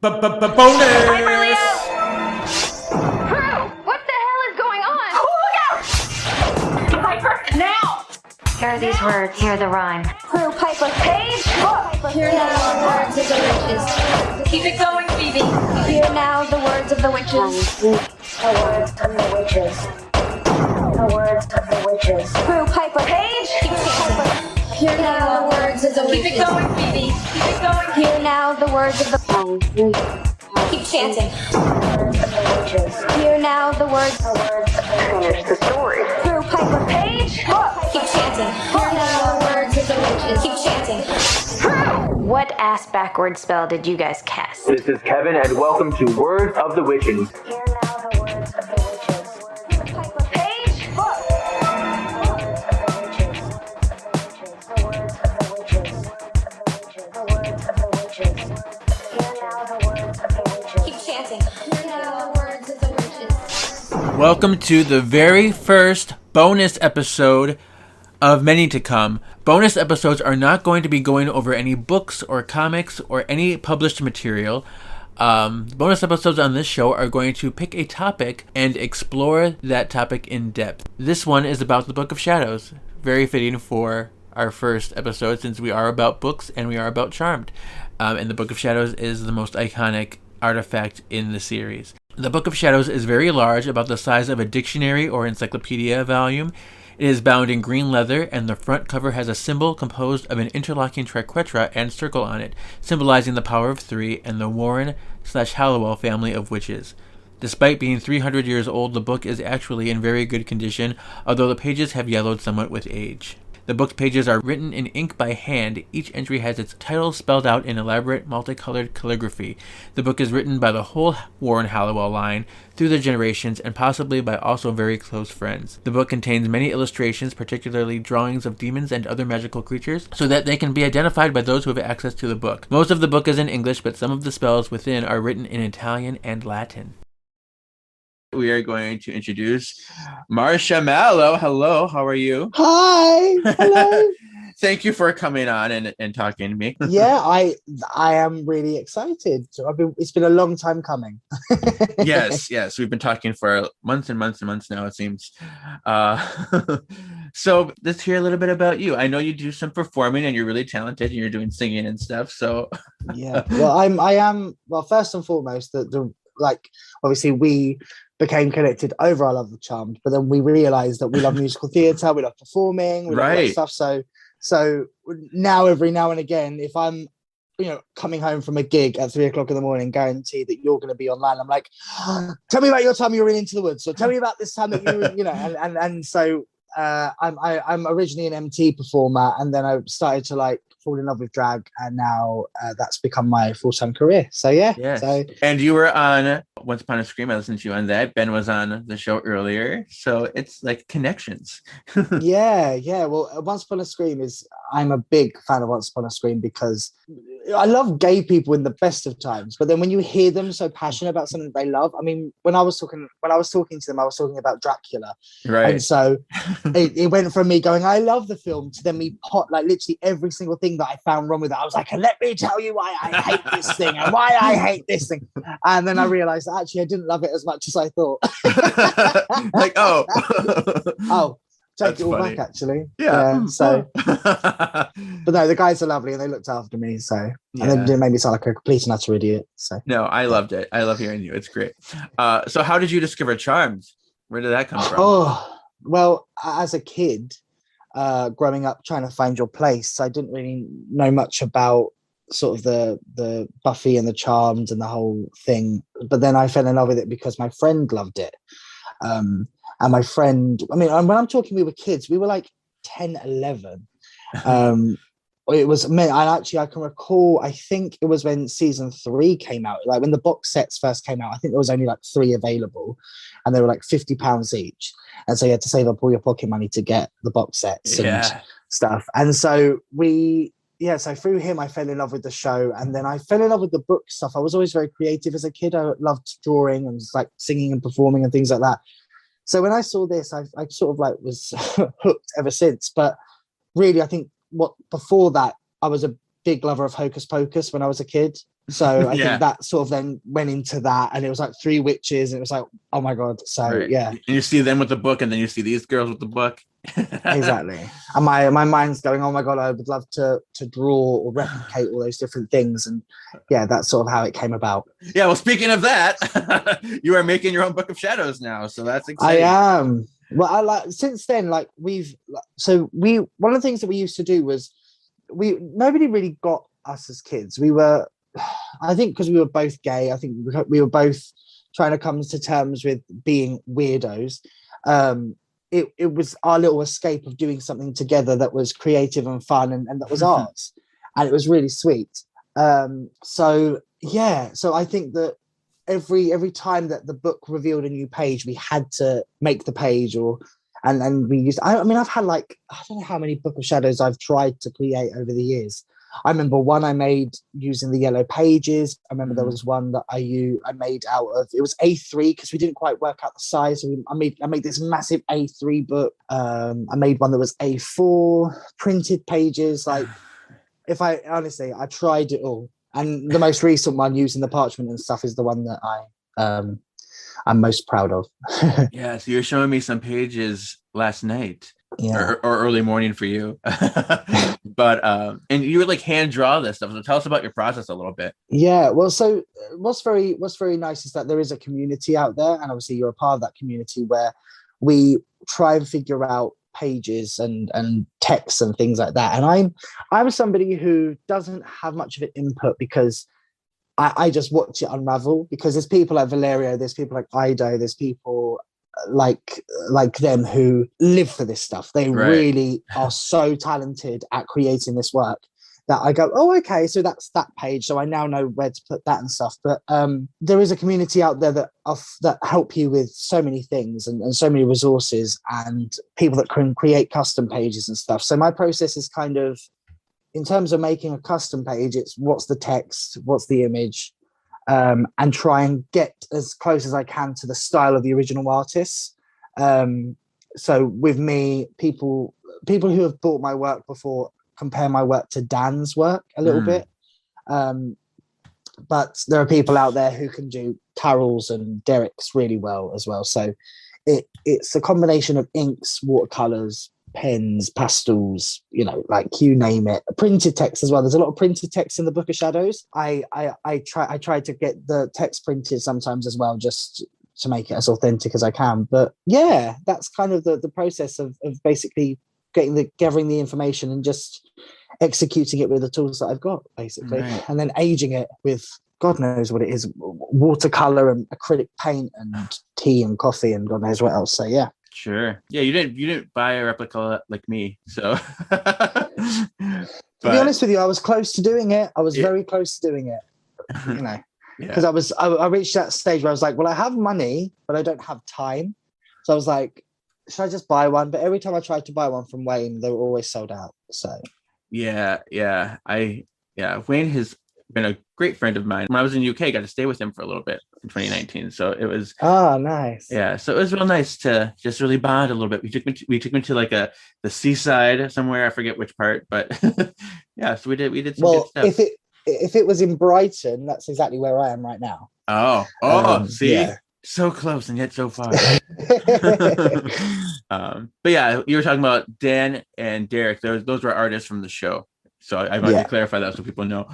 Bonus! Crew, what the hell is going on? Look out! Piper, now! Here are these words. Here are the rhyme. Crew, Piper, Page, look! Hear now the words of the witches. Keep it going, Phoebe. Hear now the words of the witches. The words of the witches. The words of the witches. Crew, Piper, Page, keep chanting. Hear now the words of the Keep witches. it going, Phoebe. Keep it going. Hear now the words of the Keep chanting. Words of the witches. Hear now the words. The words of the witches. Finish the story. Crew, Piper, Page, look! Keep chanting. Hear now the words of the witches. Keep chanting. What ass backward spell did you guys cast? This is Kevin, and welcome to Words of the Witches. Hear now the words of the witches. Piper, Page, look! Words of the witches. The words of the witches. The words of the witches. Hear now the words of the witches. Keep chanting. Hear now the words of the witches. Welcome to the very first bonus episode of many to come. Bonus episodes are not going to be going over any books or comics or any published material. Bonus episodes on this show are going to pick a topic and explore that topic in depth. This one is about the Book of Shadows. Very fitting for our first episode since we are about books and we are about Charmed. And the Book of Shadows is the most iconic artifact in the series. The Book of Shadows is very large, about the size of a dictionary or encyclopedia volume. It is bound in green leather, and the front cover has a symbol composed of an interlocking triquetra and circle on it, symbolizing the power of three and the Warren/Hallowell family of witches. Despite being 300 years old, the book is actually in very good condition, although the pages have yellowed somewhat with age. The book's pages are written in ink by hand. Each entry has its title spelled out in elaborate multicolored calligraphy. The book is written by the whole Warren Hallowell line through the generations and possibly by also very close friends. The book contains many illustrations, particularly drawings of demons and other magical creatures, so that they can be identified by those who have access to the book. Most of the book is in English, but some of the spells within are written in Italian and Latin. We are going to introduce Marsha Mallow. Hello, how are you? Hi. Hello. Thank you for coming on and talking to me. Yeah, I am really excited. It's been a long time coming. Yes. We've been talking for months and months and months now, it seems. So let's hear a little bit about you. I know you do some performing and you're really talented and you're doing singing and stuff. So Yeah. Well, I am. Well, first and foremost, obviously we became connected over our love of Charmed, but then we realized that we love musical theatre, we love performing, we love all that stuff. So now every now and again, if I'm coming home from a gig at 3 o'clock in the morning, guarantee that you're going to be online, I'm like, tell me about your time you were in Into the Woods, or tell me about this time that and so I'm originally an MT performer, and then I started to fall in love with drag, and now that's become my full-time career. So yeah. Yes. So, and you were on Once Upon a Scream. I listened to you on that. Ben was on the show earlier, so it's like connections. yeah. Well, Once Upon a Scream I'm a big fan of Once Upon a Scream because I love gay people in the best of times, but then when you hear them so passionate about something they love, I mean, when I was talking to them, I was talking about Dracula, right? And so it went from me going, I love the film, to then me literally every single thing that I found wrong with it. I was like, let me tell you why I hate this thing and why I hate this thing, and then I realized that actually I didn't love it as much as I thought. Take That's it all funny. back, actually. Yeah. So, but no, the guys are lovely and they looked after me. So, and they didn't make me sound like a complete and utter idiot. So, no, I loved it. I love hearing you. It's great. So, how did you discover Charmed? Where did that come from? Oh, well, as a kid, growing up, trying to find your place, I didn't really know much about sort of the Buffy and the Charmed and the whole thing. But then I fell in love with it because my friend loved it. And my friend, when I'm talking, we were kids, we were like 10, 11. It was, I can recall, I think it was when season 3 came out, like when the box sets first came out, I think there was only like 3 available and they were like £50 each. And so you had to save up all your pocket money to get the box sets and stuff. And so so through him, I fell in love with the show, and then I fell in love with the book stuff. I was always very creative as a kid. I loved drawing and like singing and performing and things like that. So when I saw this, I sort of was hooked ever since. But really, I think before that, I was a big lover of Hocus Pocus when I was a kid. So I Yeah. think that sort of then went into that, and it was like 3 witches, and it was like, oh my god. So Right. yeah, And you see them with the book, and then you see these girls with the book. exactly. And my mind's going, oh my god, I would love to draw or replicate all those different things, and yeah, that's sort of how it came about. Yeah, well, speaking of that, you are making your own Book of Shadows now, so that's I exciting. am. Well, I like since then, like we one of the things that we used to do was nobody really got us as kids. We were, I think, because we were both gay. I think we were both trying to come to terms with being weirdos. It was our little escape of doing something together that was creative and fun, and that was ours, and it was really sweet. So yeah, so I think that every time that the book revealed a new page, we had to make the page, and we used. I mean, I've had like, I don't know how many Book of Shadows I've tried to create over the years. I remember one I made using the yellow pages. I remember there was one that I made out of, it was A3 because we didn't quite work out the size. So I made this massive A3 book. I made one that was A4 printed pages. Like, if I honestly, I tried it all. And the most recent one using the parchment and stuff is the one that I'm most proud of. Yeah, so you're showing me some pages last night. Yeah. Or early morning for you. But and you would like hand draw this stuff. So tell us about your process a little bit. Yeah, well, so what's very nice is that there is a community out there, and obviously you're a part of that community where we try and figure out pages and texts and things like that. And I'm somebody who doesn't have much of an input because I just watch it unravel, because there's people like Valerio, there's people like Ido, there's people like them who live for this stuff. They really are so talented at creating this work that I go, oh, okay, so that's that page, so I now know where to put that and stuff. But there is a community out there that help you with so many things and so many resources, and people that can create custom pages and stuff. So my process is kind of, in terms of making a custom page, it's what's the text, what's the image, and try and get as close as I can to the style of the original artists. So with me, people who have bought my work before compare my work to Dan's work a little bit. But there are people out there who can do Carol's and Derek's really well as well. So it's a combination of inks, watercolors, pens, pastels, like you name it. Printed text as well. There's a lot of printed text in the Book of Shadows. I try to get the text printed sometimes as well, just to make it as authentic as I can. But yeah, that's kind of the process of basically gathering the information and just executing it with the tools that I've got, basically, and then aging it with God knows what it is, watercolor and acrylic paint and tea and coffee and God knows what else. So yeah. Sure. Yeah, you didn't buy a replica like me, so. To be honest with you, I was close to doing it. I was very close to doing it, because I reached that stage where I was like, well, I have money, but I don't have time. So I was like, should I just buy one? But every time I tried to buy one from Wayne, they were always sold out. So yeah. Wayne has been a great friend of mine. When I was in UK, I got to stay with him for a little bit in 2019. So it was nice. Yeah, so it was real nice to just really bond a little bit. We took me to like the seaside somewhere. I forget which part, but yeah. So we did some good stuff. If it was in Brighton, that's exactly where I am right now. See, yeah. So close and yet so far. But yeah, you were talking about Dan and Derek. Those were artists from the show. So I wanted to clarify that so people know.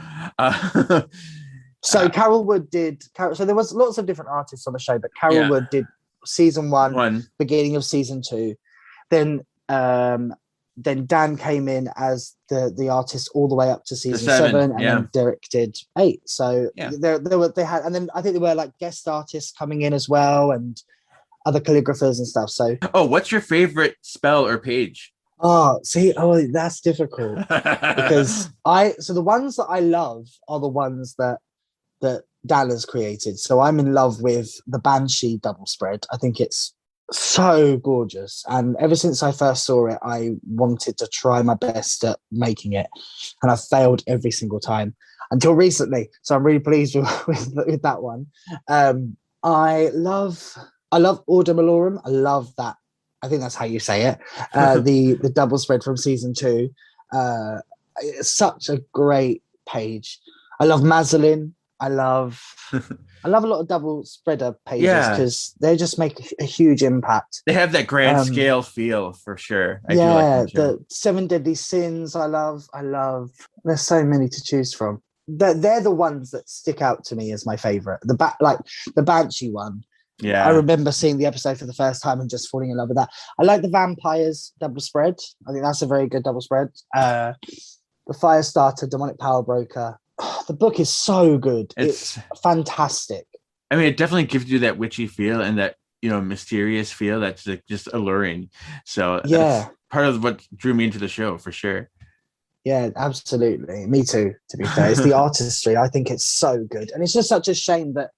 So Carol Wood did. So there was lots of different artists on the show, but Carol Wood did season one, beginning of season 2. Then Dan came in as the artist all the way up to season 7, and then Derek did 8. So they had, and then I think there were like guest artists coming in as well, and other calligraphers and stuff. So what's your favorite spell or page? That's difficult because the ones that I love are the ones that Dan has created. So I'm in love with the Banshee double spread. I think it's so gorgeous, and ever since I first saw it, I wanted to try my best at making it, and I failed every single time until recently. So I'm really pleased with that one. I love Order Malorum. I love that. I think that's how you say it. The double spread from season 2. It's such a great page. I love Mazolin. I love a lot of double spreader pages Yeah. because they just make a huge impact. They have that grand scale feel for sure. I do like Yeah, them too. the Seven Deadly Sins. I love. There's so many to choose from. They're the ones that stick out to me as my favorite. Like the Banshee one. Yeah. I remember seeing the episode for the first time and just falling in love with that. I like the Vampires double spread. I think that's a very good double spread. The Firestarter, Demonic Power Broker. The book is so good. It's fantastic. I mean, it definitely gives you that witchy feel and that, mysterious feel that's like just alluring. So that's part of what drew me into the show for sure. Yeah, absolutely. Me too, to be fair. It's the artistry. I think it's so good. And it's just such a shame that,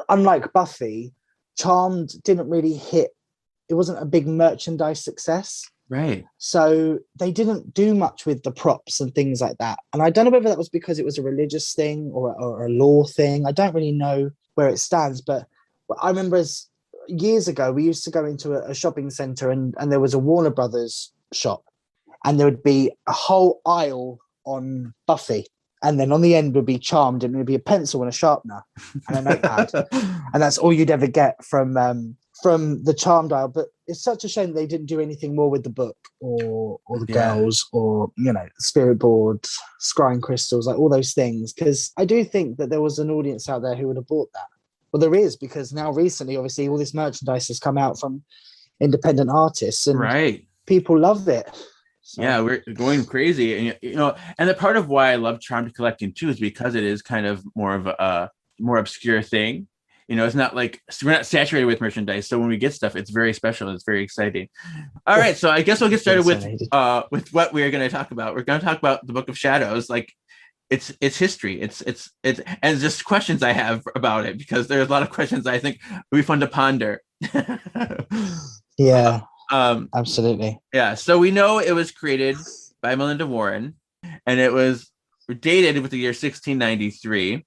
unlike Buffy, Charmed didn't really hit. It wasn't a big merchandise success. Right. So they didn't do much with the props and things like that. And I don't know whether that was because it was a religious thing or a law thing. I don't really know where it stands. But I remember years ago, we used to go into a shopping centre and there was a Warner Brothers shop. And there would be a whole aisle on Buffy. And then on the end would be Charmed, and it would be a pencil and a sharpener and a notepad. And that's all you'd ever get from the Charmed aisle. But it's such a shame they didn't do anything more with the book or the girls or, Spirit Board, Scrying Crystals, like all those things. Because I do think that there was an audience out there who would have bought that. Well, there is, because now recently, obviously, all this merchandise has come out from independent artists and people love it. So. Yeah, we're going crazy. And, and the part of why I love Charmed collecting too is because it is kind of more of a more obscure thing. It's not like we're not saturated with merchandise. So when we get stuff, it's very special. It's very exciting. All right. So I guess we'll get started with what we're going to talk about. We're going to talk about the Book of Shadows. Like it's history. It's and just questions I have about it, because there's a lot of questions I think would be fun to ponder. Yeah. Absolutely. Yeah. So we know it was created by Melinda Warren, and it was dated with the year 1693,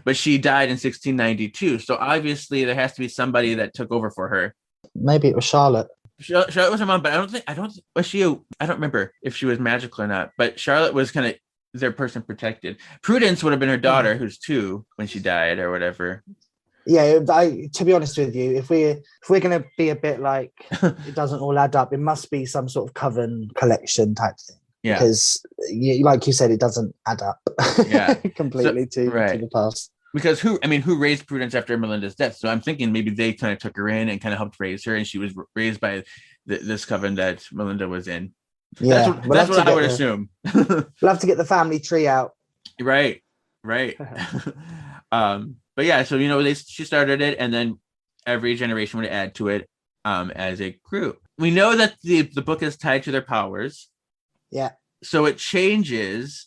but she died in 1692. So obviously there has to be somebody that took over for her. Maybe it was Charlotte. Charlotte was her mom, but I don't remember if she was magical or not, but Charlotte was kind of their person protected. Prudence would have been her daughter, who's 2 when she died or whatever. Yeah, to be honest with you, if we're going to be a bit like it doesn't all add up, it must be some sort of Coven collection type thing. Yeah, because like you said, it doesn't add up. Yeah, completely to the past. Because who raised Prudence after Melinda's death? So I'm thinking maybe they kind of took her in and kind of helped raise her, and she was raised by this coven that Melinda was in. Yeah, that's what I would assume. We'll have to get the family tree out. Right. But yeah, so she started it, and then every generation would add to it as it grew. We know that the book is tied to their powers. Yeah. So it changes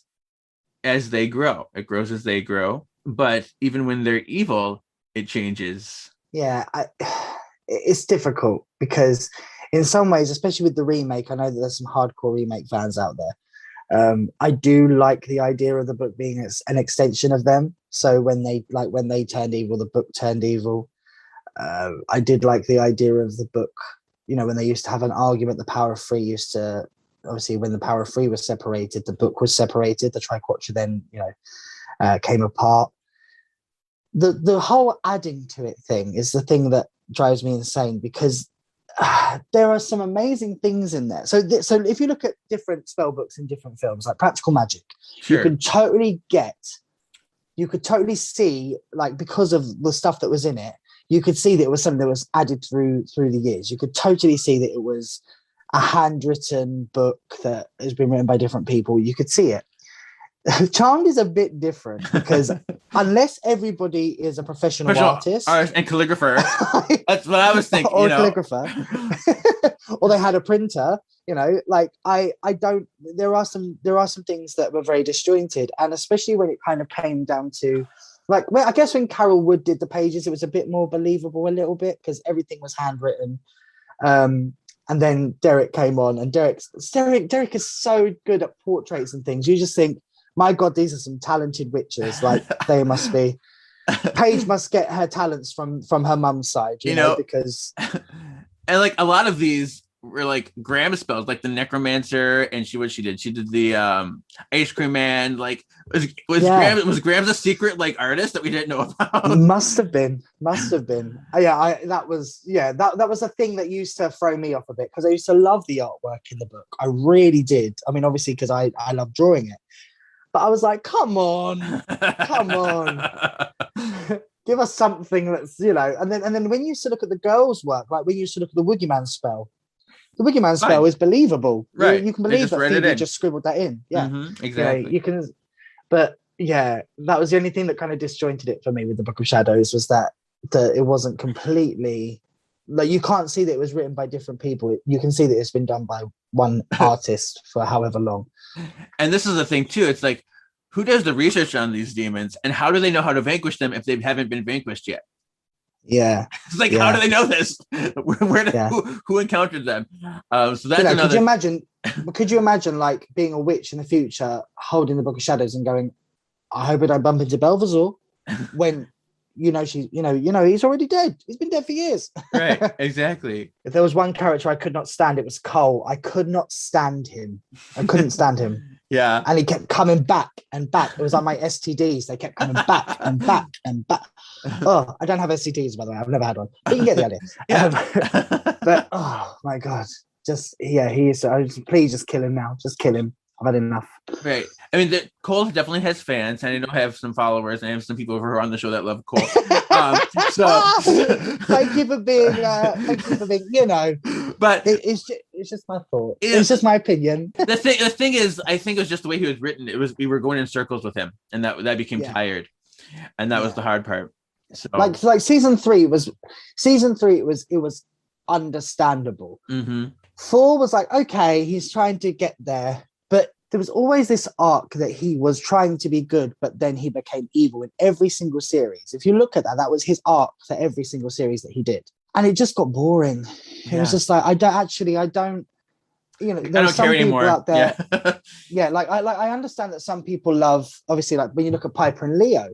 as they grow. It grows as they grow, but even when they're evil, it changes. Yeah, it's difficult because in some ways, especially with the remake, I know that there's some hardcore remake fans out there. I do like the idea of the book being an extension of them. So when they turned evil, the book turned evil. I did like the idea of the book, when they used to have an argument, the Power of Three used to, obviously when the Power of Three was separated, the book was separated, the Triquetra then, came apart. The whole adding to it thing is the thing that drives me insane, because there are some amazing things in there. So if you look at different spell books in different films, like Practical Magic, sure, you could totally see, like, because of the stuff that was in it, you could see that it was something that was added through the years. You could totally see that it was a handwritten book that has been written by different people. You could see it. Charmed is a bit different because unless everybody is a professional artist and calligrapher, that's what I was thinking. Or a calligrapher, or they had a printer. I don't. There are some things that were very disjointed, and especially when it kind of came down to, I guess when Carol Wood did the pages, it was a bit more believable a little bit because everything was handwritten. And then Derek came on, and Derek is so good at portraits and things. You just think, my God, these are some talented witches. Like, they must be. Paige must get her talents from her mum's side, you know, because and like a lot of these were like Graham spells, like the necromancer, and she did the ice cream man. Like was Graham's a secret like artist that we didn't know about? Must have been. That was a thing that used to throw me off a bit because I used to love the artwork in the book. I really did. I mean, obviously because I love drawing it, but I was like, come on, give us something that's, you know. And then when you used to look at the girls' work, like when you used to look at the Woogieman spell. The Wiggman spell is believable. Right. You can believe that Phoebe just scribbled that in. Yeah. Exactly. You can, but yeah, that was the only thing that kind of disjointed it for me with the Book of Shadows was that it wasn't completely, like, you can't see that it was written by different people. You can see that it's been done by one artist for however long. And this is the thing too. It's like, who does the research on these demons and how do they know how to vanquish them if they haven't been vanquished yet? Yeah, it's like, how do they know this? Who encountered them? So that's another. Could you imagine like being a witch in the future, holding the Book of Shadows and going, "I hope I don't bump into Belvazor," when he's already dead. He's been dead for years. Right, exactly. If there was one character I could not stand, it was Cole. I could not stand him. I couldn't stand him. Yeah. And he kept coming back and back. It was like my STDs. They kept coming back and back and back. Oh, I don't have STDs, by the way. I've never had one. But you get the idea. Yeah. But, oh, my God. He is. Please just kill him now. Just kill him. I've had enough. Right. I mean, Cole definitely has fans, and I know I have some followers, and I have some people who are on the show that love Cole. Thank you for being, but it's just my thought. It's just my opinion. The thing is, I think it was just the way he was written. We were going in circles with him, and that became tired, and that was the hard part. So like season 3 was understandable. Mm-hmm. 4 was like, okay, he's trying to get there, but there was always this arc that he was trying to be good, but then he became evil in every single series. If you look at that was his arc for every single series that he did. And it just got boring. It was just like, I don't, you know, there's some people out there. Yeah. I understand that some people love, obviously, like when you look at Piper and Leo,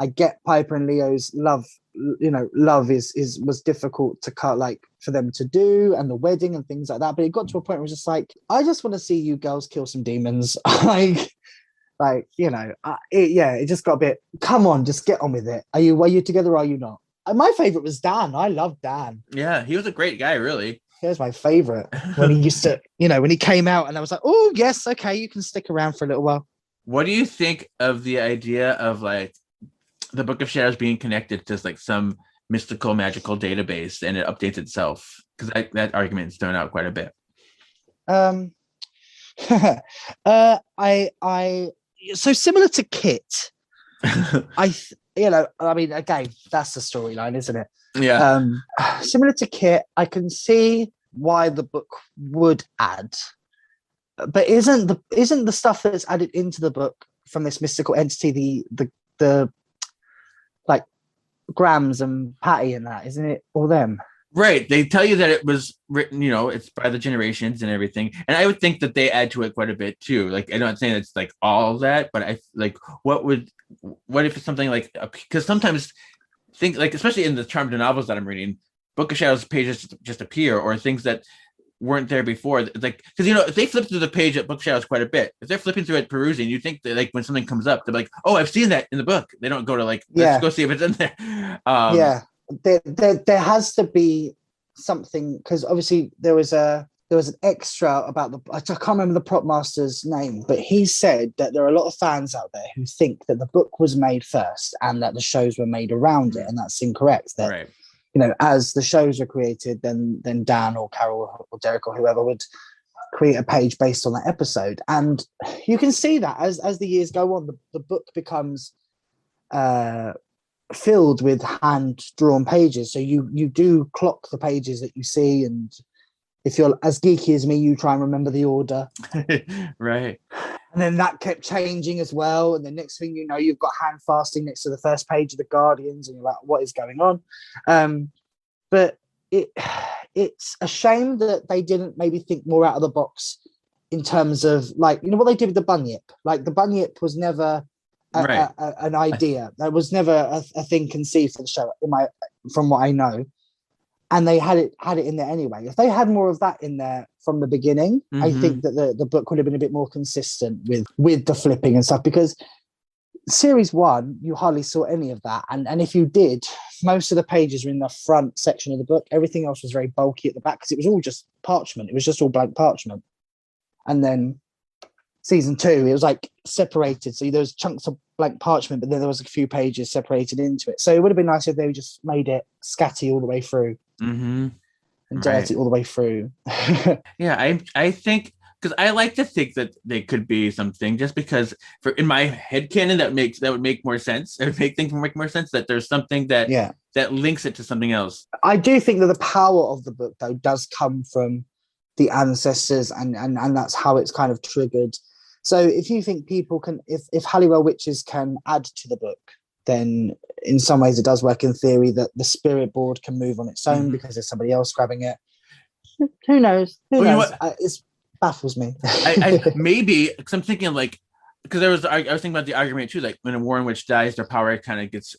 I get Piper and Leo's love, you know, love was difficult to cut, like for them to do, and the wedding and things like that. But it got to a point where it was just like, I just want to see you girls kill some demons. It just got a bit, come on, just get on with it. Are you together or are you not? And my favorite was Dan. I love Dan. Yeah, he was a great guy, really. He was my favorite when he used to, when he came out and I was like, oh, yes, okay, you can stick around for a little while. What do you think of the idea of like the Book of Shadows being connected to like some mystical, magical database and it updates itself? Because that argument's thrown out quite a bit. So similar to Kit, again, that's the storyline, isn't it? Yeah. Similar to Kit, I can see why the book would add, but isn't the stuff that's added into the book from this mystical entity the like Grams and Patty and that, isn't it all them? Right. They tell you that it was written, it's by the generations and everything. And I would think that they add to it quite a bit too. Like, I'm not saying it's like all of that, but I like, what if it's something like, because sometimes things like, especially in the charmed novels that I'm reading, Book of Shadows pages just appear, or things that weren't there before. Like, because, if they flip through the page at Book of Shadows quite a bit, if they're flipping through it, perusing, you think that like when something comes up, they're like, oh, I've seen that in the book. They don't go to like, let's go see if it's in there. There has to be something, because obviously there was an extra about I can't remember the prop master's name, but he said that there are a lot of fans out there who think that the book was made first and that the shows were made around it, and that's incorrect. That right. As the shows were created, then Dan or Carol or Derek or whoever would create a page based on that episode, and you can see that as the years go on, the book becomes filled with hand-drawn pages. So you do clock the pages that you see, and if you're as geeky as me, you try and remember the order. Right. And then that kept changing as well. And the next thing you know, you've got hand fasting next to the first page of the Guardians, and you're like, what is going on? But it's a shame that they didn't maybe think more out of the box in terms of, like, what they did with the Bunyip. Like, the Bunyip was never an idea. That was never a thing conceived for the show, from what I know. and they had it in there anyway. If they had more of that in there from the beginning, I think that the book would have been a bit more consistent with the flipping and stuff, because series 1 you hardly saw any of that, and if you did, most of the pages were in the front section of the book. Everything else was very bulky at the back because it was all just parchment. It was just all blank parchment. And then season 2, it was like separated, so there was chunks of blank parchment, but then there was a few pages separated into it. So it would have been nice if they just made it scatty all the way through and dirty all the way through. Yeah, I think, because I like to think that they could be something, just because in my headcanon that would make more sense. It would make things make more sense, that there's something that links it to something else. I do think that the power of the book though does come from the ancestors, and that's how it's kind of triggered. So if you think people can, if Halliwell witches can add to the book, then in some ways it does work in theory that the spirit board can move on its own because there's somebody else grabbing it. Who knows? Who knows? It baffles me. I maybe, because I'm thinking because I was thinking about the argument too, like when a Warren witch dies, their power kind of gets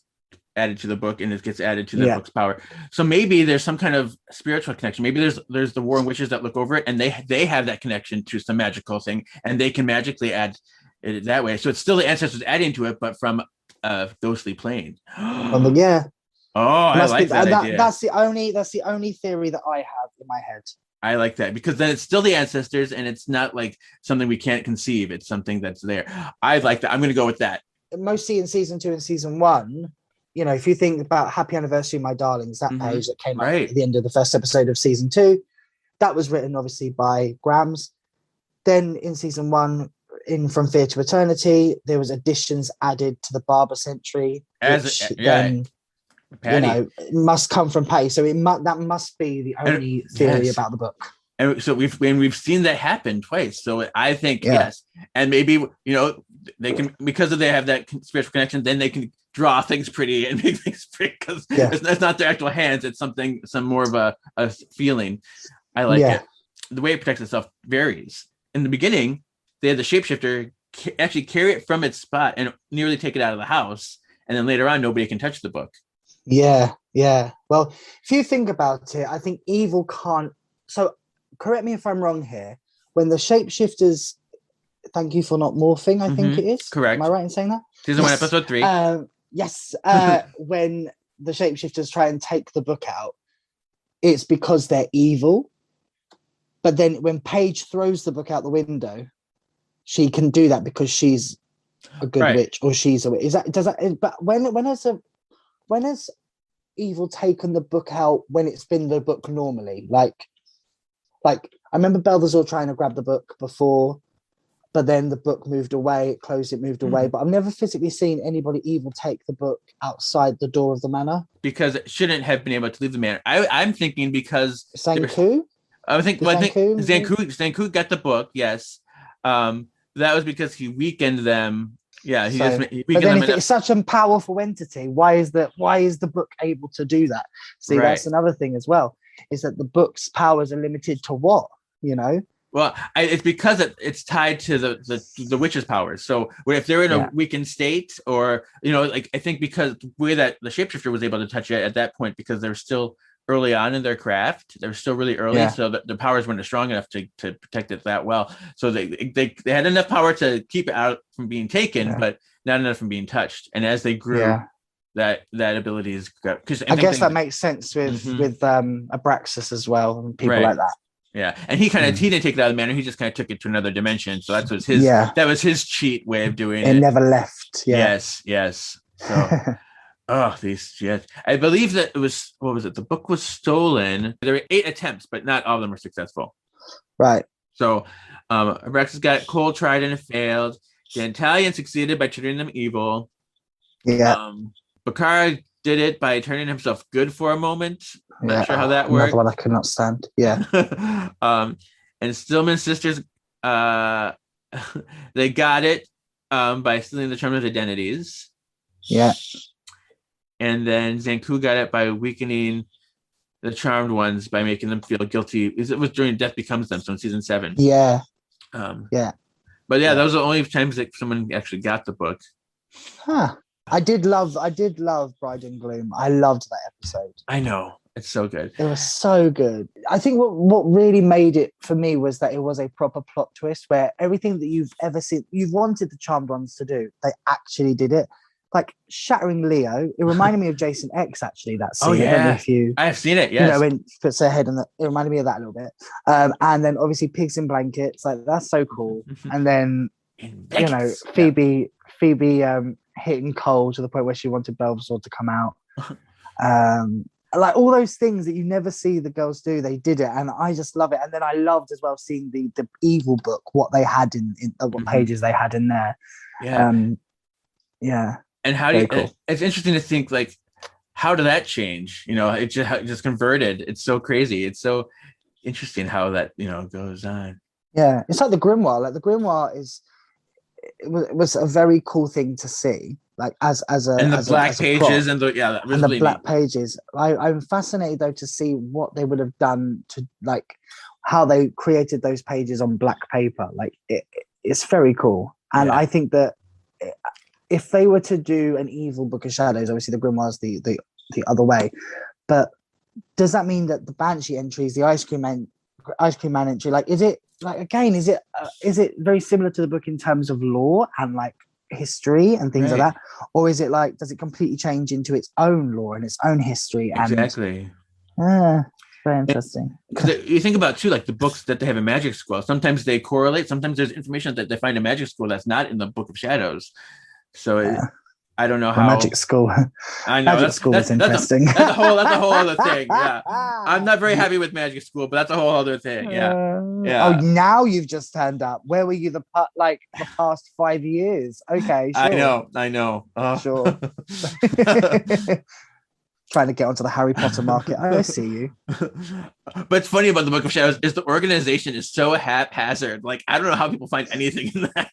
added to the book, and it gets added to the book's power. So maybe there's some kind of spiritual connection. Maybe there's the Warren witches that look over it, and they have that connection to some magical thing, and they can magically add it that way. So it's still the ancestors adding to it, but from a ghostly plane. Yeah. Oh, I like that idea. That's the only theory that I have in my head. I like that, because then it's still the ancestors, and it's not like something we can't conceive. It's something that's there. I like that. I'm going to go with that. Mostly in season 2 and season 1, you know, if you think about Happy Anniversary, My Darlings, that page that came up at the end of the first episode of season 2, that was written obviously by Grams. Then in season 1, in From Fear to Eternity, there was additions added to the Barber Century, must come from Patty. So that must be the only theory about the book. And so we've seen that happen twice. So I think yes, and maybe they can, because they have that spiritual connection, then they can draw things pretty and make things pretty, because it's not their actual hands. It's some more of a feeling. I like it. The way it protects itself varies. In the beginning, they had the shapeshifter actually carry it from its spot and nearly take it out of the house, and then later on, nobody can touch the book. Yeah. Well, if you think about it, I think evil can't. So, correct me if I'm wrong here. When the shapeshifters, thank you for not morphing, I think it is. Correct. Am I right in saying that? Season 1, episode 3. Yes. When the shapeshifters try and take the book out, it's because they're evil. But then when Paige throws the book out the window, she can do that because she's a good witch, or she's a witch. But when has evil taken the book out when it's been the book normally? Like I remember Balthazar trying to grab the book before, but then the book moved away, it closed, it moved away. But I've never physically seen anybody evil take the book outside the door of the manor. Because it shouldn't have been able to leave the manor. I'm thinking because Zanku? I think Zanku got the book, yes. That was because he weakened them. Yeah, he weakened them. If it's such a powerful entity, why is the book able to do that? See, that's another thing as well, is that the book's powers are limited to what, Well, it's because it's tied to the witch's powers. So if they're in a weakened state, or I think because the way that the shapeshifter was able to touch it at that point, because they're still early on in their craft, they're still really early, so the powers weren't strong enough to protect it that well. So they had enough power to keep it out from being taken, but not enough from being touched. And as they grew, that ability is, because I guess that makes sense with Abraxas as well, and people like that. Yeah, and he didn't take it out of the manor. He just kind of took it to another dimension. So that was his cheat way of doing it. It never left. Yeah. Yes. So, I believe that it was, what was it? The book was stolen. There were 8 attempts, but not all of them were successful. Right. So, Abraxas got cold tried and it failed. The Italian succeeded by turning them evil. Yeah. Bakara did it by turning himself good for a moment. I'm not sure how that worked. Another one I could not stand. Yeah. And Stillman's sisters, they got it by stealing the Charmed identities. Yeah. And then Zanku got it by weakening the Charmed ones by making them feel guilty. It was during Death Becomes Them, so in season 7. Yeah. But those are the only times that someone actually got the book. Huh. I did love Bride and Gloom. I loved that episode. I know. It's so good. It was so good. I think what really made it for me was that it was a proper plot twist where everything that you've ever seen, you've wanted the Charmed Ones to do, they actually did it. Like shattering Leo, it reminded me of Jason X, actually, that scene. Oh, I don't know yeah. if you... I've seen it, yes. when he puts her head on it reminded me of that a little bit. And then obviously pigs in blankets, like that's so cool. And then Phoebe hitting Cole to the point where she wanted Belvasaur to come out. Like all those things that you never see the girls do, they did it, and I just love it. And then I loved as well seeing the evil book, what they had in what pages they had in there. Yeah. And how do you? Cool. It's interesting to think like, how did that change? It just converted. It's so crazy. It's so interesting how that goes on. Yeah, it's like the grimoire. Like the grimoire was a very cool thing to see. Like as a and the as black a, as a pages prop. that was and really the black neat. pages. I'm fascinated though to see what they would have done to like how they created those pages on black paper. Like it's very cool, and I think that if they were to do an evil Book of Shadows, obviously the grimoire's the other way, but does that mean that the Banshee entries, the Ice Cream Man entry, like is it very similar to the book in terms of lore and like history and things like that, or is it like, does it completely change into its own lore and its own history? Exactly. Very interesting. Because you think about too, like the books that they have in Magic School, sometimes they correlate, sometimes there's information that they find in Magic School that's not in the Book of Shadows. So I don't know how Magic School. I know Magic School is interesting. That's a whole other thing. Yeah, I'm not very happy with Magic School, but that's a whole other thing. Yeah. Oh, now you've just turned up. Where were you the past 5 years? Okay, sure. I know. Sure. Trying to get onto the Harry Potter market. I see you. But it's funny about the Book of Shadows is the organization is so haphazard. Like I don't know how people find anything in that.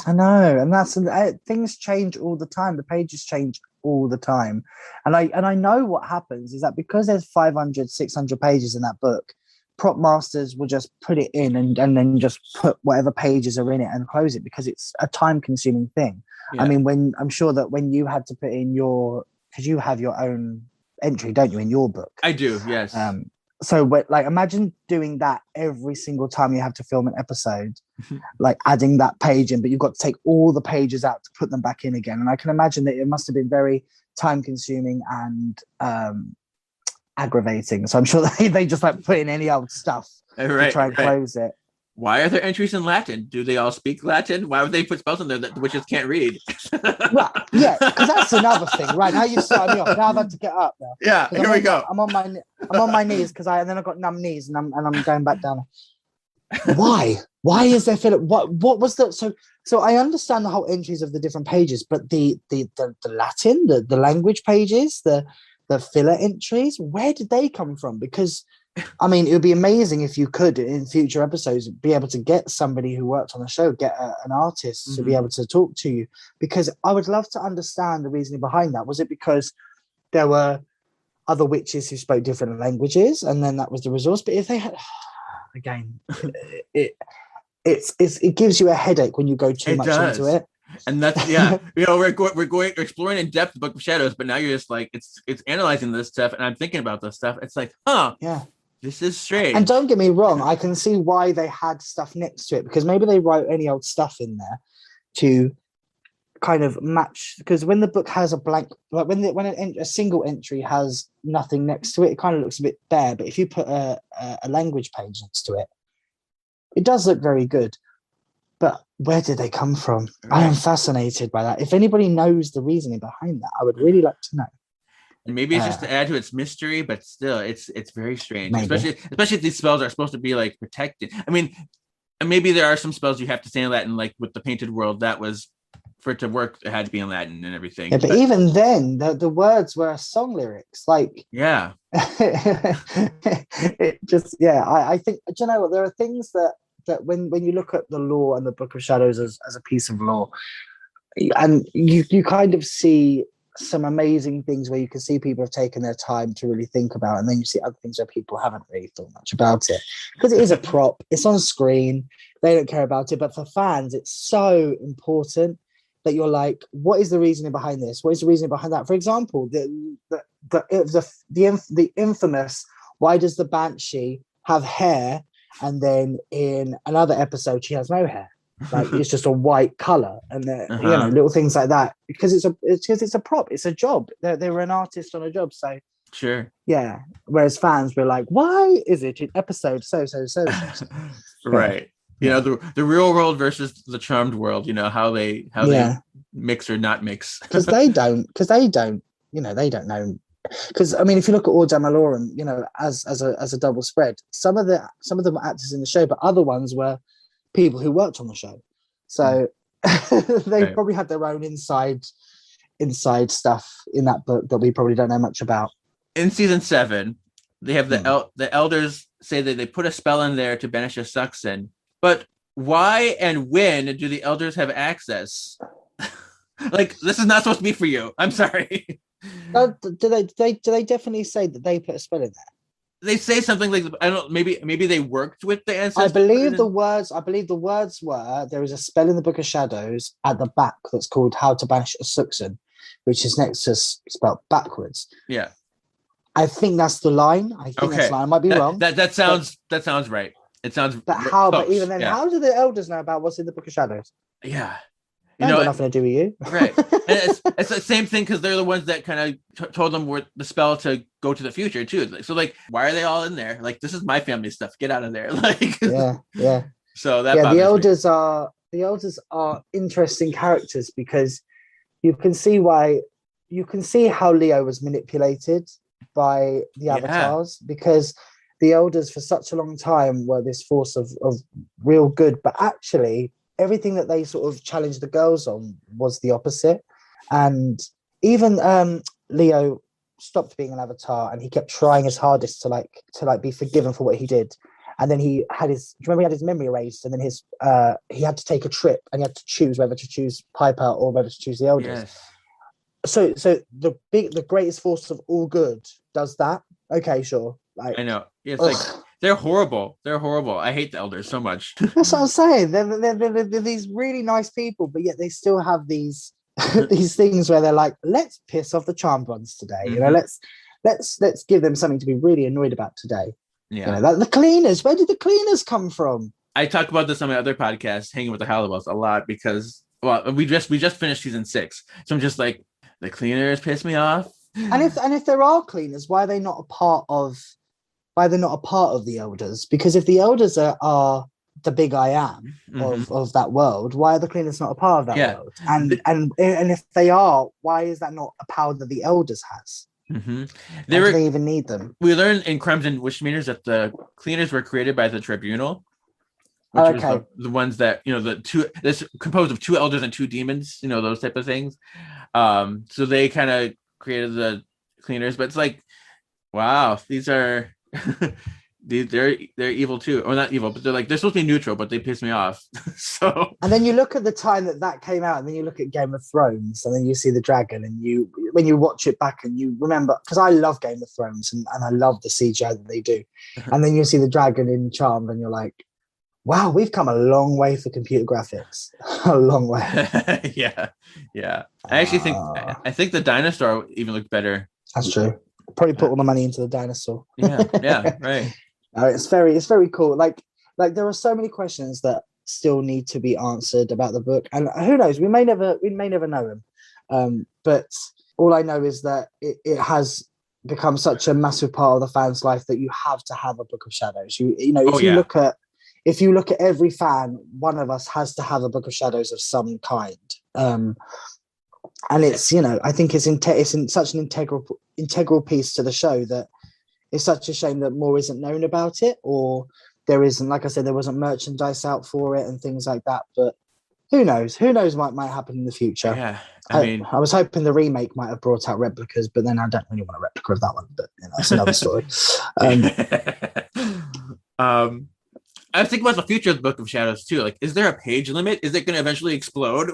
I know, and that's things change all the time. The pages change all the time, and I know what happens is that because there's 500, 600 pages in that book, prop masters will just put it in and then just put whatever pages are in it and close it because it's a time-consuming thing. Yeah. I mean, I'm sure that when you had to put in because you have your own entry, don't you, in your book? I do, yes. So, like, imagine doing that every single time you have to film an episode, like adding that page in, but you've got to take all the pages out to put them back in again. And I can imagine that it must have been very time-consuming and aggravating. So I'm sure they just like put in any old stuff to try and close it. Why are there entries in Latin? Do they all speak Latin? Why would they put spells in there that the witches can't read? Right, yeah, because that's another thing, right? Now you've started me off. Now I've had to get up now. Yeah, here we go. I'm on my knees because I've got numb knees and I'm going back down. Why? Why is there Philip? What was the so I understand the whole entries of the different pages, but the Latin, the language pages, the filler entries, where did they come from? Because I mean, it would be amazing if you could, in future episodes, be able to get somebody who worked on the show, get an artist to be able to talk to you, because I would love to understand the reasoning behind that. Was it because there were other witches who spoke different languages, and then that was the resource? But if they had, again, it gives you a headache when you go too much into it. And that's we're exploring in depth the Book of Shadows, but now you're just like it's analyzing this stuff, and I'm thinking about this stuff. It's like, this is strange. And don't get me wrong, I can see why they had stuff next to it, because maybe they wrote any old stuff in there to kind of match. Because when the book has a blank, like when a single entry has nothing next to it, it kind of looks a bit bare. But if you put a language page next to it, it does look very good. But where did they come from? Right. I am fascinated by that. If anybody knows the reasoning behind that, I would really like to know. And maybe it's just to add to its mystery, but still, it's very strange. Especially if these spells are supposed to be like protected. I mean, and maybe there are some spells you have to say in Latin, like with the Painted World. That was for it to work. It had to be in Latin and everything. Yeah, but even then, the words were song lyrics. Like, yeah, it just I think, do you know what? There are things that when you look at the lore and the Book of Shadows as a piece of lore, and you kind of see some amazing things where you can see people have taken their time to really think about, and then you see other things where people haven't really thought much about it, because it is a prop, it's on screen, they don't care about it. But for fans, it's so important that you're like, what is the reasoning behind this? What is the reasoning behind that? For example, the the infamous, why does the Banshee have hair, and then in another episode she has no hair? Like it's just a white color, and little things like that, because it's a prop, it's a job. They were an artist on a job, so Sure. yeah. Whereas fans were like, why is it in episode so? Right. Yeah. The real world versus the charmed world, how they mix or not mix. because they don't they don't know. Because I mean, if you look at Orda Malorum, as a double spread, some of them were actors in the show, but other ones were people who worked on the show. So they probably had their own inside stuff in that book that we probably don't know much about. In season 7, they have the elders say that they put a spell in there to banish a Suxen, but why and when do the elders have access? Like, this is not supposed to be for you. I'm sorry. Do they definitely say that they put a spell in there? They say something like, I don't know, maybe they worked with the ancestors. I believe the words were, there is a spell in the Book of Shadows at the back that's called How to Banish a Suxen, which is next to spelled backwards. Yeah. I think that's the line. That's the line. I might be wrong. That sounds right. It sounds but even then, how do the elders know about what's in the Book of Shadows? Yeah. Got nothing to do with you. Right. And it's the same thing, because they're the ones that kind of told them where the spell to go to the future too. So like, why are they all in there? Like, this is my family stuff. Get out of there. Like, yeah. So that the elders are interesting characters, because you can see how Leo was manipulated by the avatars, because the elders for such a long time were this force of real good, but actually everything that they sort of challenged the girls on was the opposite. And even Leo stopped being an avatar, and he kept trying his hardest to be forgiven for what he did. And then he had his memory erased, and then he had to take a trip, and he had to choose whether to choose Piper or whether to choose the elders. Yes. So the greatest force of all good does that. Okay, sure. Like, I know. It's like, they're horrible. I hate the elders so much. That's what I'm saying. They're these really nice people, but yet they still have these these things where they're like, let's piss off the charmed ones today. Mm-hmm. Let's give them something to be really annoyed about today. Yeah. Like the cleaners. Where did the cleaners come from? I talk about this on my other podcast, Hanging with the Halliwells, a lot, because we just finished season 6, so I'm just like, the cleaners piss me off. And if there are cleaners, why are they not a part of? Why they're not a part of the elders? Because if the elders are the big I am of that world, why are the cleaners not a part of that world? And if they are, why is that not a power that the elders has? Mm-hmm. Do they even need them? We learned in Crimes and Wishmeaners that the cleaners were created by the Tribunal, which was the ones that, this composed of 2 elders and 2 demons, those type of things. So they kind of created the cleaners, but it's like, wow, these are they're evil too, or not evil, but they're supposed to be neutral, but they piss me off. So, and then you look at the time that came out, and then you look at Game of Thrones, and then you see the dragon, and when you watch it back and you remember, because I love Game of Thrones and I love the CGI that they do, and then you see the dragon in Charmed, and you're like, wow, we've come a long way for computer graphics. A long way. Yeah. I think the dinosaur even looked better. That's true. Probably put all the money into the dinosaur. Yeah, right. It's very cool. Like there are so many questions that still need to be answered about the book, and who knows, we may never know them. But all I know is that it has become such a massive part of the fan's life that you have to have a Book of Shadows. If you look at every fan, one of us has to have a Book of Shadows of some kind. And it's, I think it's in such an integral piece to the show that it's such a shame that more isn't known about it, or there isn't, like I said, there wasn't merchandise out for it and things like that. But who knows? Who knows what might happen in the future? Yeah, I was hoping the remake might have brought out replicas, but then I don't really want a replica of that one. But that's another story. I was thinking about the future of the Book of Shadows too. Like, is there a page limit? Is it going to eventually explode?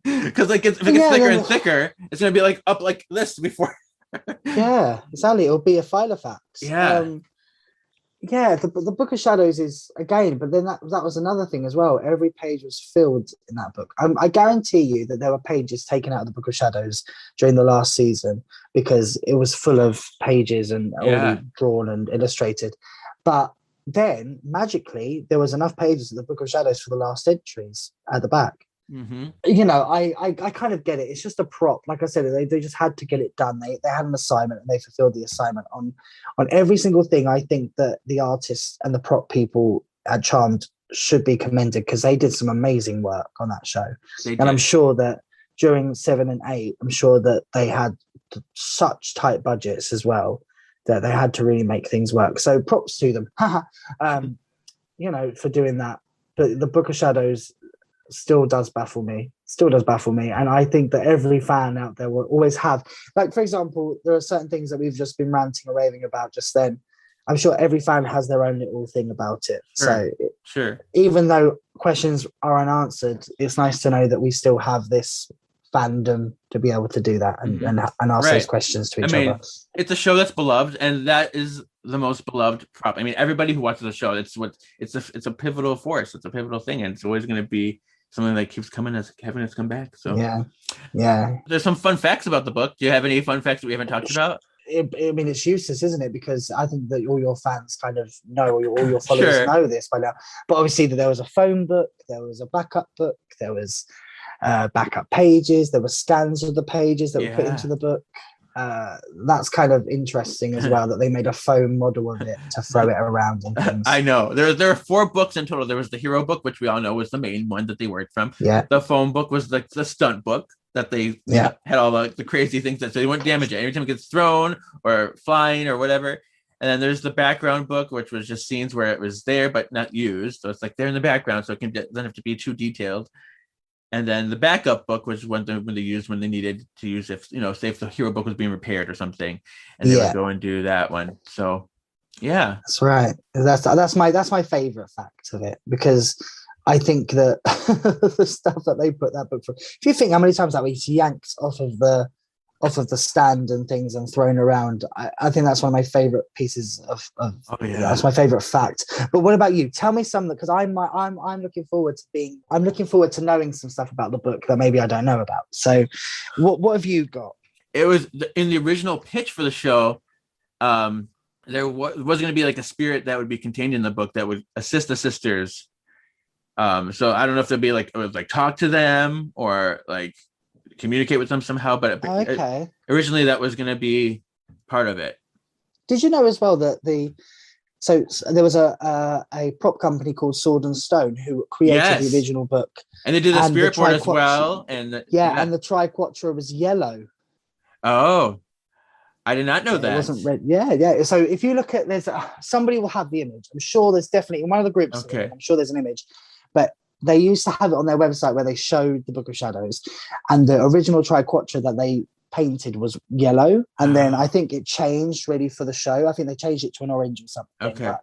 Because if it gets thicker and thicker, it's going to be up like this before. Yeah, exactly. It'll be a file of facts. Yeah. Yeah, the Book of Shadows is again, but then that was another thing as well. Every page was filled in that book. I guarantee you that there were pages taken out of the Book of Shadows during the last season because it was full of pages and already drawn and illustrated. But then magically there was enough pages of the Book of Shadows for the last entries at the back. Mm-hmm. You know, I kind of get it. It's just a prop. Like I said, they just had to get it done. They had an assignment and they fulfilled the assignment on every single thing. I think that the artists and the prop people at Charmed should be commended because they did some amazing work on that show. And I'm sure that during 7 and 8, I'm sure that they had such tight budgets as well that they had to really make things work. So props to them, you know, for doing that. But the Book of Shadows still does baffle me, and I think that every fan out there will always have, like, for example, there are certain things that we've just been ranting and raving about just then. I'm sure every fan has their own little thing about it. Sure. Even though questions are unanswered, it's nice to know that we still have this fandom to be able to do that and ask those questions to each other. It's a show that's beloved, and that is the most beloved prop. I mean, everybody who watches the show, it's a pivotal force. It's a pivotal thing, and it's always going to be something that keeps coming as having us come back. So yeah. There's some fun facts about the book. Do you have any fun facts that we haven't talked about? I mean, it's useless, isn't it? Because I think that all your fans kind of know, or all your followers know this by now. But obviously, there was a phone book, there was a backup book, there was backup pages, there were scans of the pages that were put into the book. That's kind of interesting as well, that they made a foam model of it to throw it around and things. I know. There are 4 books in total. There was the hero book, which we all know was the main one that they worked from. Yeah. The foam book was the stunt book that they had all the crazy things that so they wouldn't damage it. Every time it gets thrown or flying or whatever. And then there's the background book, which was just scenes where it was there but not used. So it's like they're in the background, so it doesn't have to be too detailed. And then the backup book was when they used when they needed to use, if say if the hero book was being repaired or something, and they would go and do that one. So yeah, that's right. That's my favorite fact of it, because I think that the stuff that they put that book for. If you think how many times that was yanked off of the stand and things and thrown around, I think that's one of my favorite pieces of that's my favorite fact. But what about you? Tell me something, because I'm looking forward to knowing some stuff about the book that maybe I don't know about. So what have you got? It was in the original pitch for the show. There was going to be like a spirit that would be contained in the book that would assist the sisters. So I don't know if there'd be like talk to them or like communicate with them somehow, but originally that was going to be part of it. Did you know as well that there was a prop company called Sword and Stone who created the original book, and they did the spirit board as well, and the triquetra was yellow. Oh, I did not know that. It wasn't red. Yeah. So if you look at somebody will have the image. I'm sure there's definitely in one of the groups. Okay. I'm sure there's an image, but they used to have it on their website where they showed the Book of Shadows, and the original triquetra that they painted was yellow, and then I think it changed really for the show. I think they changed it to an orange or something. Okay. But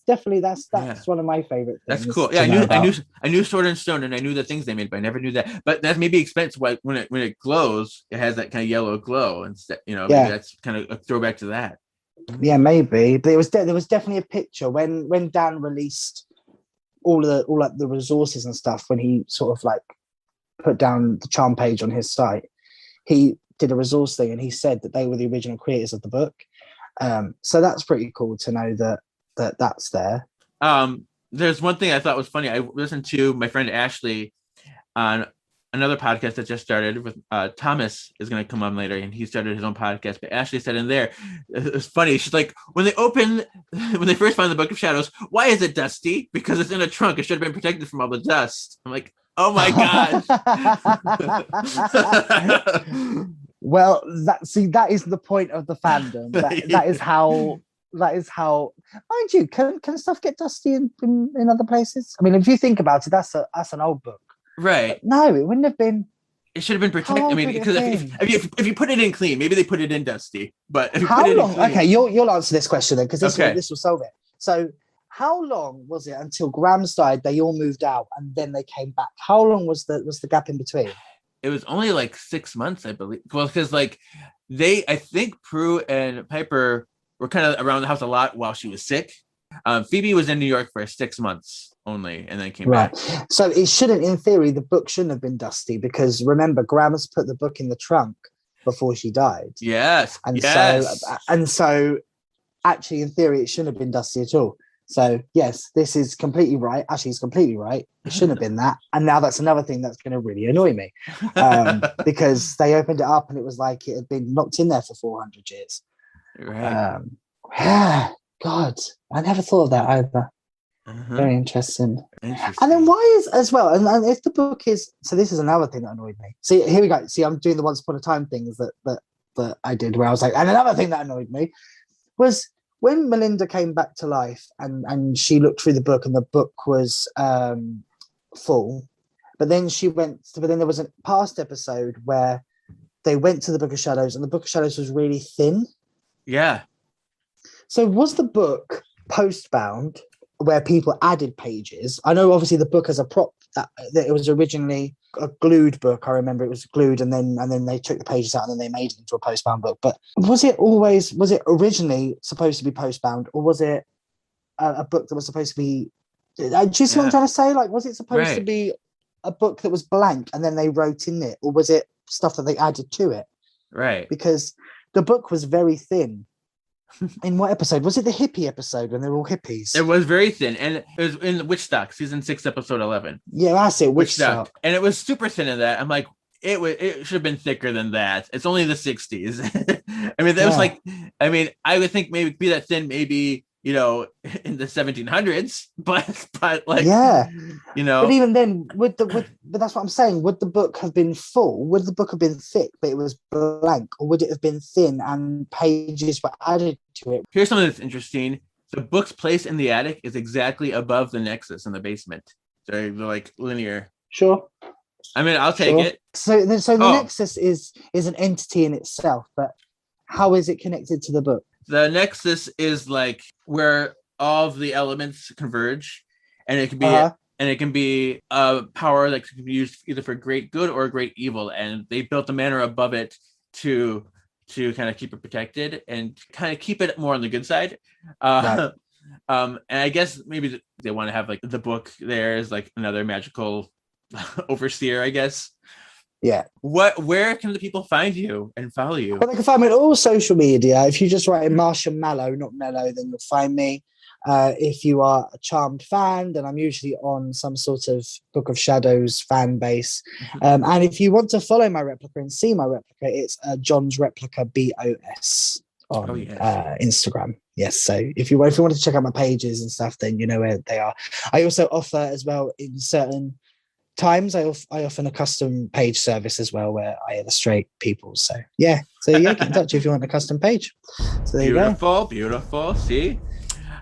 definitely that's one of my favorite things. That's cool. Yeah, I knew Sword and Stone, and I knew the things they made, but I never knew that. But that maybe explains why when it glows, it has that kind of yellow glow, and maybe that's kind of a throwback to that. Yeah, maybe. But there was definitely a picture when Dan released all the resources and stuff, when he sort of like put down the charm page on his site, he did a resource thing, and he said that they were the original creators of the book. So that's pretty cool to know that's there. There's one thing I thought was funny. I listened to my friend Ashley on another podcast that just started with Thomas is going to come on later, and he started his own podcast. But Ashley said in there, it's funny. She's like, when they first found the Book of Shadows, why is it dusty? Because it's in a trunk. It should have been protected from all the dust. I'm like, oh my gosh. Well, that is the point of the fandom. That is how. Mind you, can stuff get dusty in other places? I mean, if you think about it, that's an old book. Right. But no, it wouldn't have been. It should have been protected. I mean, because if you put it in clean, maybe they put it in dusty. But if you how put it long? in clean, okay, you'll answer this question then, because this will solve it. So, how long was it until Graham's died? They all moved out, and then they came back. How long was the gap in between? It was only like 6 months, I believe. Well, because I think Prue and Piper were kind of around the house a lot while she was sick. Phoebe was in New York for 6 months only, and then came back. So it shouldn't, in theory, the book shouldn't have been dusty, because remember, Grandma's put the book in the trunk before she died. Yes. And so actually, in theory, it shouldn't have been dusty at all. So yes, this is completely right. Actually, it's completely right. It shouldn't have been that. And now that's another thing that's going to really annoy me, because they opened it up and it was like it had been locked in there for 400 years. Right. Yeah. God, I never thought of that either. Very interesting. And then why is, as well, and if the book is, so this is another thing that annoyed me. See, here we go. See, I'm doing the Once Upon a Time things that I did, where I was like, and another thing that annoyed me was when Melinda came back to life and she looked through the book and the book was full, but then there was a past episode where they went to the Book of Shadows and the Book of Shadows was really thin. Yeah. So was the book postbound where people added pages? I know obviously the book has a prop that it was originally a glued book. I remember it was glued and then they took the pages out and then they made it into a postbound book. But was it originally supposed to be postbound, or was it a book that was supposed to be, do you see what I'm trying to say? Like, was it supposed to be a book that was blank and then they wrote in it, or was it stuff that they added to it? Right. Because the book was very thin. In what episode? Was it the hippie episode when they were all hippies? It was very thin, and it was in Witchstock, season 6, episode 11. Yeah, that's it, Witchstock. And it was super thin in that. I'm like, it should have been thicker than that. It's only the 60s. I mean, that was like, I mean, I would think maybe be that thin, maybe, you know, in the 1700s, but like, you know. But even then, but that's what I'm saying. Would the book have been full? Would the book have been thick, but it was blank, or would it have been thin and pages were added to it? Here's something that's interesting. The book's place in the attic is exactly above the Nexus in the basement. So they're like linear. Sure. I mean, I'll take it. So the Nexus is an entity in itself, but how is it connected to the book? The Nexus is like where all of the elements converge, and it can be a power that can be used either for great good or great evil. And they built a manor above it to kind of keep it protected and kind of keep it more on the good side. And I guess maybe they want to have like the book there is like another magical overseer, I guess. Yeah. Where can the people find you and follow you? Well, they can find me on all social media. If you just write in Marsha Mallow, not Mellow, then you'll find me. If you are a Charmed fan, then I'm usually on some sort of Book of Shadows fan base. And if you want to follow my replica and see my replica, it's John's Replica BOS on Instagram. Yes. So if you want to check out my pages and stuff, then you know where they are. I also offer as well in certain times I offer a custom page service as well where I illustrate people. So get in touch if you want a custom page. So there you go. Beautiful. See?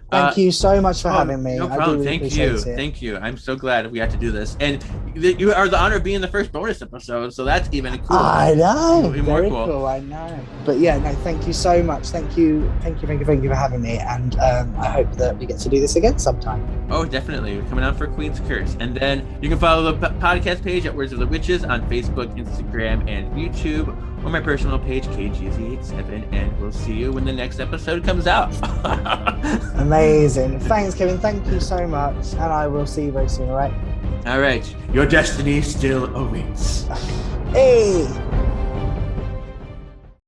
Thank you so much for having me. No problem. Really Thank you. I'm so glad we got to do this. And you are the honor of being the first bonus episode, so that's even cool. I know. Even Very more cool. I know. But thank you so much. Thank you for having me. And I hope that we get to do this again sometime. Oh, definitely. We're coming out for Queen's Curse. And then you can follow the podcast page at Words of the Witches on Facebook, Instagram, and YouTube, or my personal page, KGZ87, and we'll see you when the next episode comes out. Amazing. Thanks, Kevin. Thank you so much. And I will see you very soon, all right? All right. Your destiny still awaits. Hey!